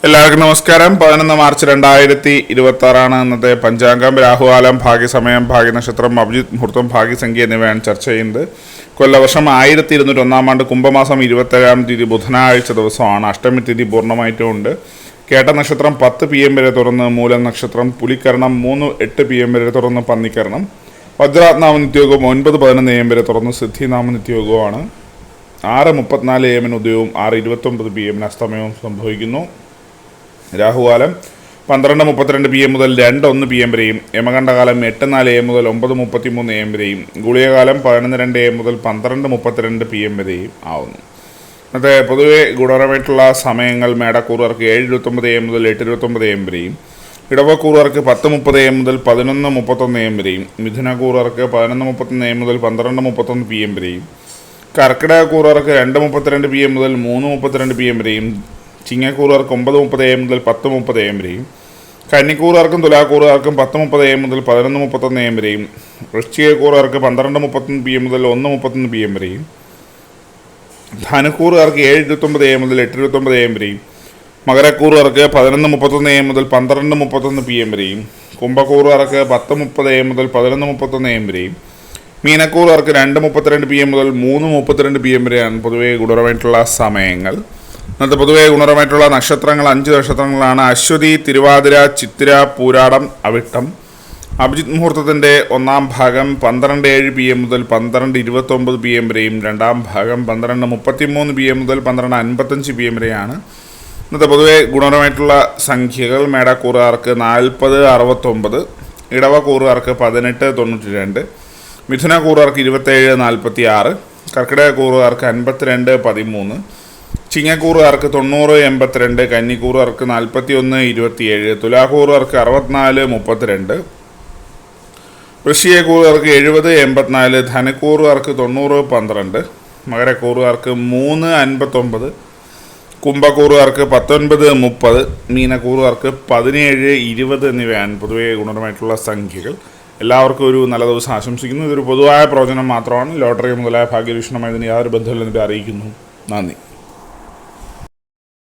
എല്ലാവർക്കും നമസ്കാരം. 11 മാർച്ച് 2026 ഇന്നത്തെ പഞ്ചാംഗം. രാഹുകാലം, ഭാഗ്യസമയം, ഭാഗ്യനക്ഷത്രം, അഭിജിത്ത് മുഹൂർത്തം, ഭാഗ്യസംഖ്യ എന്നിവയാണ് ചർച്ച ചെയ്യുന്നത്. കൊല്ലവർഷം 1201 ആണ്ട് കുംഭമാസം 27-ാം തീയതി ബുധനാഴ്ച ദിവസമാണ്. അഷ്ടമി തിഥി പൂർണ്ണമായിട്ടും ഉണ്ട്. കേട്ട നക്ഷത്രം 10 PM വരെ തുറന്ന് മൂലം നക്ഷത്രം, പുലിക്കരണം 3-8 PM വരെ തുറന്ന് പന്നിക്കരണം, വജ്രാത്നാമ നിത്യയോഗം 9-11 AM വരെ തുറന്ന് സിദ്ധിനാമ നിത്യയോഗമാണ്. 6:34 AM ഉദയവും 6:29 PM അസ്തമയവും സംഭവിക്കുന്നു. രാഹുകാലം 12:32 PM മുതൽ 2:01 PM വരെയും, യമകണ്ഠകാലം 8:04 AM മുതൽ 9:33 AM വരെയും, ഗുളികകാലം 11:02 AM മുതൽ 12:32 PM വരെയും ആവുന്നു. ഇന്നത്തെ പൊതുവെ ഗുണപരമായിട്ടുള്ള സമയങ്ങൾ: മേടക്കൂറുകാർക്ക് 7:29 AM മുതൽ 8:29 AM വരെയും, ഇടവക്കൂറുകാർക്ക് 10:30 AM മുതൽ 11:31 AM വരെയും, മിഥുനക്കൂറുകാർക്ക് 11:31 AM മുതൽ 12:31 PM വരെയും, കർക്കിടകക്കൂറുകാർക്ക് 2:32 PM മുതൽ 3:32 PM വരെയും, ചിങ്ങക്കൂറുകാർക്ക് 9:30 AM മുതൽ 10:30 AM വരെയും, കന്നിക്കൂറുകാർക്കും തുലാക്കൂറുകാർക്കും 10:30 AM മുതൽ 11:31 AM വരെയും, വൃശ്ചികക്കൂറുകാർക്ക് 12:31 PM മുതൽ 1:31 PM വരെയും, ധനുക്കൂറുകാർക്ക് 7:29 AM മുതൽ 8:29 AM വരെയും, മകരക്കൂറുകാർക്ക് 11:31 AM മുതൽ 12:31 PM വരെയും, കുംഭക്കൂറുകാർക്ക് 10:30 AM മുതൽ 11:31 AM വരെയും, മീനക്കൂറുകാർക്ക് 2:32 PM മുതൽ 3:32 PM വരെയാണ് പൊതുവെ ഗുണപരമായിട്ടുള്ള സമയങ്ങൾ. ഇന്നത്തെ പൊതുവെ ഗുണപരമായിട്ടുള്ള നക്ഷത്രങ്ങൾ 5 നക്ഷത്രങ്ങളാണ്: അശ്വതി, തിരുവാതിര, ചിത്തിര, പൂരാടം, അവിട്ടം. അഭിജിത്ത് മുഹൂർത്തത്തിൻ്റെ 1-ാം ഭാഗം 12:07 PM മുതൽ 12:29 PM വരെയും, 2-ാം ഭാഗം 12:33 PM മുതൽ 12:55 PM വരെയാണ്. ഇന്നത്തെ പൊതുവെ ഗുണപരമായിട്ടുള്ള സംഖ്യകൾ: മേടക്കൂറുകാർക്ക് 40-69, ഇടവക്കൂറുകാർക്ക് 18-92, മിഥുനക്കൂറുകാർക്ക് 27-46, കർക്കിടകക്കൂറുകാർക്ക് 52-13, ചിങ്ങക്കൂറുകാർക്ക് 90-82, കന്നിക്കൂറുകാർക്ക് 41-27, തുലാക്കൂറുകാർക്ക് 64-32, വൃശ്ചികക്കൂറുകാർക്ക് 70-84, ധനുക്കൂറുകാർക്ക് 90-12, മകരക്കൂറുകാർക്ക് 3-59, കുംഭക്കൂറുകാർക്ക് 19-30, മീനക്കൂറുകാർക്ക് 17-20 എന്നിവയാണ് പൊതുവെ ഗുണപരമായിട്ടുള്ള സംഖ്യകൾ. എല്ലാവർക്കും ഒരു നല്ല ദിവസം ആശംസിക്കുന്നു. ഇതൊരു പൊതുവായ പ്രവചനം മാത്രമാണ്. ലോട്ടറി മുതലായ ഭാഗ്യവീക്ഷണമായി ഇതിന് യാതൊരു ബന്ധമില്ലെന്നിട്ട് അറിയിക്കുന്നു. നന്ദി.